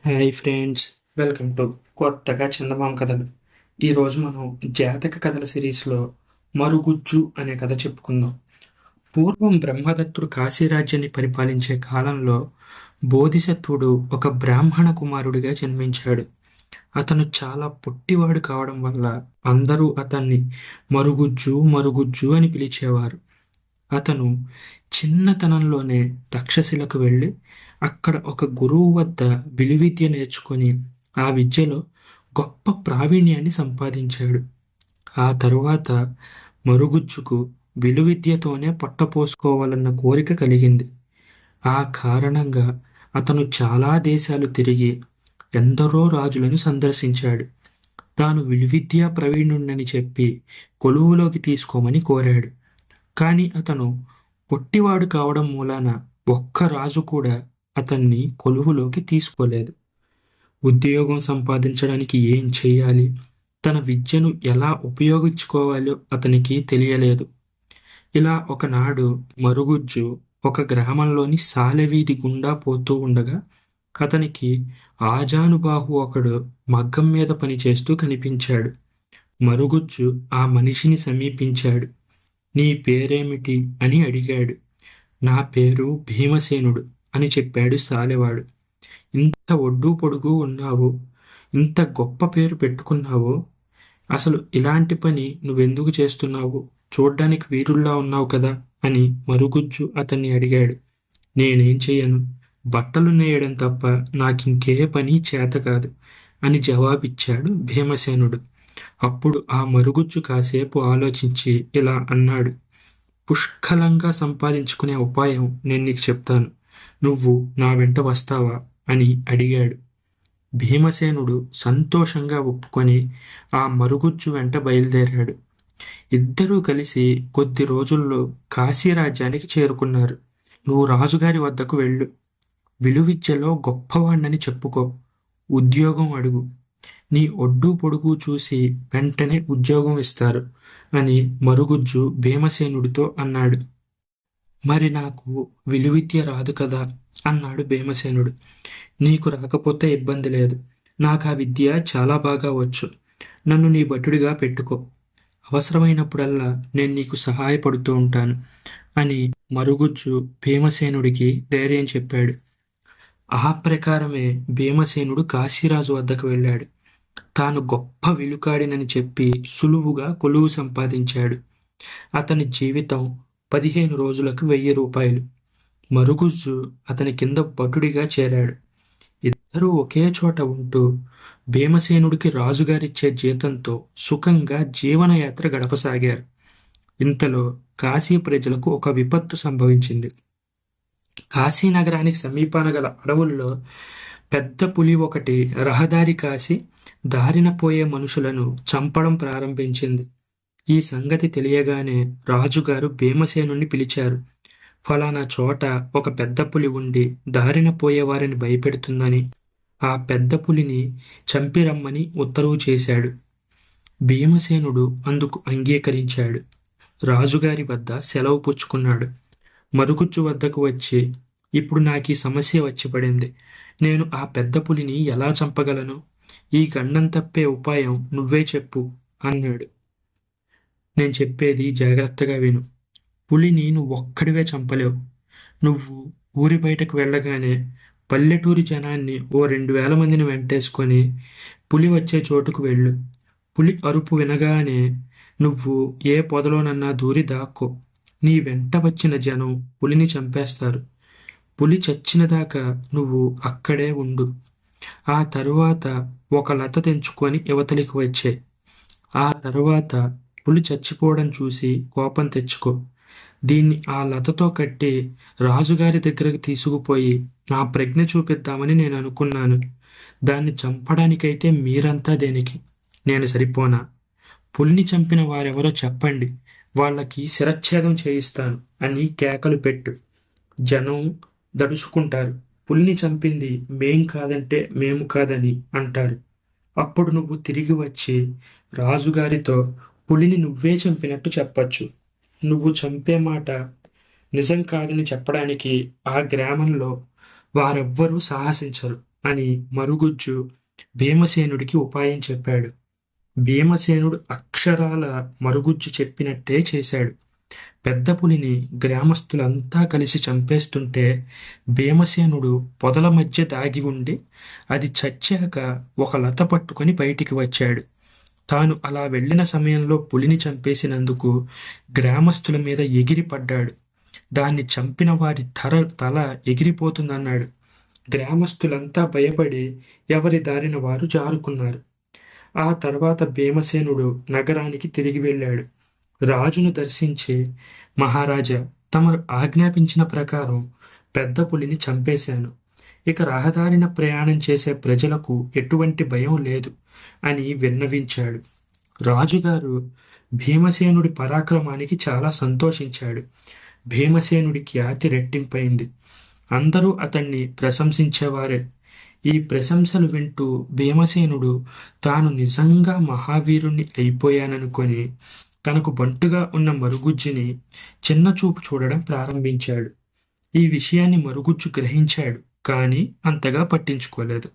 Hi friends, welcome to కొత్తగా చందమామ కథలు. ఈరోజు మనం జాతక కథల సిరీస్లో మరుగుజ్జు అనే కథ చెప్పుకుందాం. పూర్వం బ్రహ్మదత్తుడు కాశీరాజ్యాన్ని పరిపాలించే కాలంలో బోధిసత్వుడు ఒక బ్రాహ్మణ కుమారుడిగా జన్మించాడు. అతను చాలా పొట్టివాడు కావడం వల్ల అందరూ అతన్ని మరుగుజ్జు మరుగుజ్జు అని పిలిచేవారు. అతను చిన్నతనంలోనే తక్షశిలకు వెళ్ళి అక్కడ ఒక గురువు వద్ద విలువిద్య నేర్చుకొని ఆ విద్యలో గొప్ప ప్రావీణ్యాన్ని సంపాదించాడు. ఆ తరువాత మరుగుజ్జుకు విలువిద్యతోనే పొట్టపోసుకోవాలన్న కోరిక కలిగింది. ఆ కారణంగా అతను చాలా దేశాలు తిరిగి ఎందరో రాజులను సందర్శించాడు. తాను విలువిద్యా ప్రవీణుణ్ణని చెప్పి కొలువులోకి తీసుకోమని కోరాడు. కానీ అతను పొట్టివాడు కావడం మూలాన ఒక్క రాజు కూడా అతన్ని కొలువులోకి తీసుకోలేదు. ఉద్యోగం సంపాదించడానికి ఏం చేయాలి, తన విద్యను ఎలా ఉపయోగించుకోవాలో అతనికి తెలియలేదు. ఇలా ఒకనాడు మరుగుజ్జు ఒక గ్రామంలోని సాలెవీధి గుండా పోతూ ఉండగా అతనికి ఆజానుబాహు ఒకడు మగ్గం మీద పనిచేస్తూ కనిపించాడు. మరుగుజ్జు ఆ మనిషిని సమీపించాడు. నీ పేరేమిటి అని అడిగాడు. నా పేరు భీమసేనుడు అని చెప్పాడు సాలెవాడు. ఇంత ఒడ్డు పొడుగు ఉన్నావు, ఇంత గొప్ప పేరు పెట్టుకున్నావు, అసలు ఇలాంటి పని నువ్వెందుకు చేస్తున్నావు? చూడ్డానికి వీరుల్లా ఉన్నావు కదా అని మరుగుజ్జు అతన్ని అడిగాడు. నేనేం చెయ్యను, బట్టలు నేయడం తప్ప నాకింకే పని చేత కాదు అని జవాబిచ్చాడు భీమసేనుడు. అప్పుడు ఆ మరుగుజ్జు కాసేపు ఆలోచించి ఇలా అన్నాడు. పుష్కలంగా సంపాదించుకునే ఉపాయం నేను నీకు చెప్తాను, నువ్వు నా వెంట వస్తావా అని అడిగాడు. భీమసేనుడు సంతోషంగా ఒప్పుకొని ఆ మరుగుజ్జు వెంట బయలుదేరాడు. ఇద్దరూ కలిసి కొద్ది రోజుల్లో కాశీరాజ్యానికి చేరుకున్నారు. నువ్వు రాజుగారి వద్దకు వెళ్ళు, విలువిద్యలో గొప్పవాణ్ణని చెప్పుకో, ఉద్యోగం అడుగు, నీ ఒడ్డు పొడుగు చూసి వెంటనే ఉద్యోగం ఇస్తారు అని మరుగుజ్జు భీమసేనుడితో అన్నాడు. మరి నాకు విలువిద్య రాదు కదా అన్నాడు భీమసేనుడు. నీకు రాకపోతే ఇబ్బంది లేదు, నాకు ఆ విద్య చాలా బాగా వచ్చు. నన్ను నీ భటుడిగా పెట్టుకో, అవసరమైనప్పుడల్లా నేను నీకు సహాయపడుతూ ఉంటాను అని మరుగుజ్జు భీమసేనుడికి ధైర్యం చెప్పాడు. ఆ ప్రకారమే భీమసేనుడు కాశీరాజు వద్దకు వెళ్ళాడు. తాను గొప్ప విలుకాడినని చెప్పి సులువుగా కొలువు సంపాదించాడు. అతని జీవితం 15 రోజులకు 1000 రూపాయలు. మరుగుజ్జు అతని కింద భటుడిగా చేరాడు. ఇద్దరూ ఒకే చోట ఉంటూ భీమసేనుడికి రాజుగారిచ్చే జీతంతో సుఖంగా జీవనయాత్ర గడపసాగారు. ఇంతలో కాశీ ప్రజలకు ఒక విపత్తు సంభవించింది. కాశీ నగరానికి సమీపాన గల అడవుల్లో పెద్ద పులి ఒకటి రహదారి కాసి దారిన పోయే మనుషులను చంపడం ప్రారంభించింది. ఈ సంగతి తెలియగానే రాజుగారు భీమసేనుణ్ణి పిలిచారు. ఫలానా చోట ఒక పెద్ద పులి ఉండి దారిన పోయేవారిని భయపెడుతుందని, ఆ పెద్ద పులిని చంపిరమ్మని ఉత్తరువు చేశాడు. భీమసేనుడు అందుకు అంగీకరించాడు. రాజుగారి వద్ద సెలవు పుచ్చుకున్నాడు. మరుగుజ్జు వద్దకు వచ్చి, ఇప్పుడు నాకు ఈ సమస్య వచ్చి పడింది, నేను ఆ పెద్ద పులిని ఎలా చంపగలను? ఈ గండం తప్పే ఉపాయం నువ్వే చెప్పు అన్నాడు. నేను చెప్పేది జాగ్రత్తగా విను. పులిని నువ్వొక్కడివే చంపలేవు. నువ్వు ఊరి బయటకు వెళ్ళగానే పల్లెటూరి జనాన్ని ఓ 2000 మందిని వెంటేసుకొని పులి వచ్చే చోటుకు వెళ్ళు. పులి అరుపు వినగానే నువ్వు ఏ పొదలోనన్నా దూరి దాక్కో. నీ వెంట వచ్చిన జనం పులిని చంపేస్తారు. పులి చచ్చినదాకా నువ్వు అక్కడే ఉండు. ఆ తరువాత ఒక లత తెంచుకొని యువతలికి వచ్చే. ఆ తరువాత పులి చచ్చిపోవడం చూసి కోపం తెచ్చుకో. దీన్ని ఆ లతతో కట్టి రాజుగారి దగ్గరకు తీసుకుపోయి నా ప్రజ్ఞ చూపిద్దామని నేను అనుకున్నాను. దాన్ని చంపడానికైతే మీరంతా దేనికి? నేను సరిపోనా? పులిని చంపిన వారెవరో చెప్పండి, వాళ్ళకి శిరచ్ఛేదం చేయిస్తాను అని కేకలు పెట్టు. జనం దడుచుకుంటారు. పులిని చంపింది మేం కాదంటే మేము కాదని అంటారు. అప్పుడు నువ్వు తిరిగి వచ్చి రాజుగారితో పులిని నువ్వే చంపినట్టు చెప్పచ్చు. నువ్వు చంపే మాట నిజం కాదని చెప్పడానికి ఆ గ్రామంలో వారెవ్వరూ సాహసించరు. అని మరుగుజ్జు భీమసేనుడికి ఉపాయం చెప్పాడు. భీమసేనుడు అక్షరాల మరుగుజ్జు చెప్పినట్టే చేశాడు. పెద్ద పులిని గ్రామస్తులంతా కలిసి చంపేస్తుంటే భీమసేనుడు పొదల మధ్య దాగి ఉండి అది చచ్చాక ఒక లత పట్టుకొని బయటికి వచ్చాడు. తాను అలా వెళ్ళిన సమయంలో పులిని చంపేసినందుకు గ్రామస్తుల మీద ఎగిరిపడ్డాడు. దాన్ని చంపిన వారి తల ఎగిరిపోతుందన్నాడు. గ్రామస్తులంతా భయపడి ఎవరి దారిన వారు జారుకున్నారు. ఆ తర్వాత భీమసేనుడు నగరానికి తిరిగి వెళ్ళాడు. రాజును దర్శించి, మహారాజా, తమరు ఆజ్ఞాపించిన ప్రకారం పెద్ద పులిని చంపేశాను. ఇక రహదారిన ప్రయాణం చేసే ప్రజలకు ఎటువంటి భయం లేదు అని విన్నవించాడు. రాజుగారు భీమసేనుడి పరాక్రమానికి చాలా సంతోషించాడు. భీమసేనుడి ఖ్యాతి రెట్టింపైంది. అందరూ అతన్ని ప్రశంసించేవారే. ఈ ప్రశంసలు వింటూ భీమసేనుడు తాను నిజంగా మహావీరుణ్ణి అయిపోయాననుకొని తనకు బంటుగా ఉన్న మరుగుజ్జుని చిన్నచూపు చూడడం ప్రారంభించాడు. ఈ విషయాన్ని మరుగుజ్జు గ్రహించాడు, కానీ అంతగా పట్టించుకోలేదు.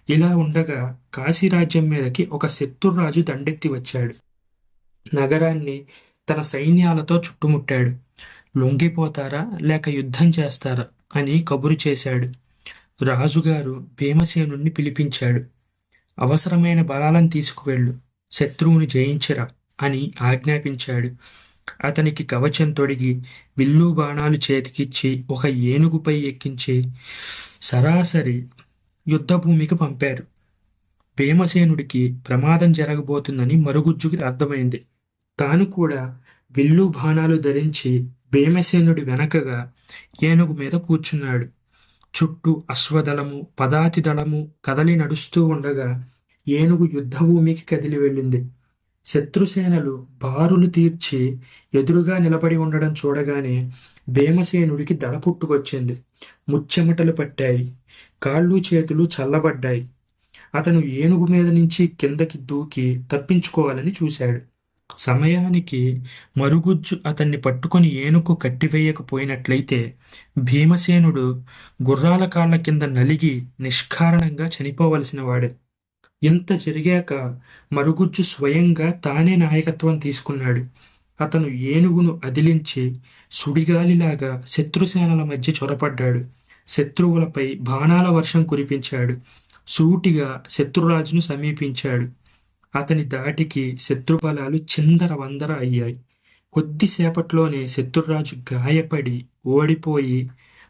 ఇలా ఉండగా కాశీరాజ్యం మీదకి ఒక శత్రురాజు దండెత్తి వచ్చాడు. నగరాన్ని తన సైన్యాలతో చుట్టుముట్టాడు. లొంగిపోతారా లేక యుద్ధం చేస్తారా అని కబురు చేశాడు. రాజుగారు భీమసేనుణ్ణి పిలిపించాడు. అవసరమైన బలాలను తీసుకువెళ్ళు, శత్రువుని జయించరా అని ఆజ్ఞాపించాడు. అతనికి కవచం తొడిగి విల్లు బాణాలు చేతికిచ్చి ఒక ఏనుగుపై ఎక్కించి సరాసరి యుద్ధభూమికి పంపారు. భీమసేనుడికి ప్రమాదం జరగబోతుందని మరుగుజ్జుకి అర్థమైంది. తాను కూడా విల్లు బాణాలు ధరించి భీమసేనుడి వెనకగా ఏనుగు మీద కూర్చున్నాడు. చుట్టూ అశ్వదళము, పదాతి దళము కదలి నడుస్తూ ఉండగా ఏనుగు యుద్ధభూమికి కదిలి వెళ్ళింది. శత్రుసేనలు బారులు తీర్చి ఎదురుగా నిలబడి ఉండడం చూడగానే భీమసేనుడికి దడ పుట్టుకొచ్చింది. ముచ్చెమటలు పట్టాయి, కాళ్ళు చేతులు చల్లబడ్డాయి. అతను ఏనుగు మీద నుంచి కిందకి దూకి తప్పించుకోవాలని చూశాడు. సమయానికి మరుగుజ్జు అతన్ని పట్టుకొని ఏనుగు కట్టివేయకపోయినట్లయితే భీమసేనుడు గుర్రాల కాళ్ల కింద నలిగి నిష్కారణంగా చనిపోవలసిన వాడే. ఇంత జరిగాక మరుగుజ్జు స్వయంగా తానే నాయకత్వం తీసుకున్నాడు. అతను ఏనుగును అదిలించి సుడిగాలిలాగా శత్రుసేనల మధ్య చొరపడ్డాడు. శత్రువులపై బాణాల వర్షం కురిపించాడు. సూటిగా శత్రురాజును సమీపించాడు. అతని దాటికి శత్రుబలాలు చిందరవందర అయ్యాయి. కొద్దిసేపట్లోనే శత్రురాజు గాయపడి ఓడిపోయి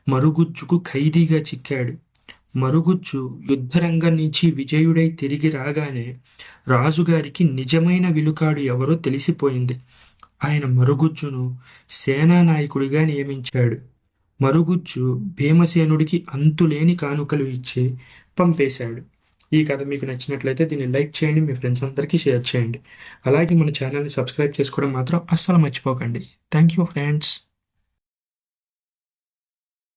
మరుగుజ్జుకు ఖైదీగా చిక్కాడు. మరుగుజ్జు యుద్ధరంగం నుంచి విజయుడై తిరిగి రాగానే రాజుగారికి నిజమైన విలుకాడు ఎవరో తెలిసిపోయింది. ఆయన మరుగుజ్జును సేనానాయకుడిగా నియమించాడు. మరుగుజ్జు భీమసేనుడికి అంతులేని కానుకలు ఇచ్చి పంపేశాడు. ఈ కథ మీకు నచ్చినట్లయితే దీన్ని లైక్ చేయండి, మీ ఫ్రెండ్స్ అందరికీ షేర్ చేయండి. అలాగే మన ఛానల్ని సబ్స్క్రైబ్ చేసుకోవడం మాత్రం అస్సలు మర్చిపోకండి. Thank you friends.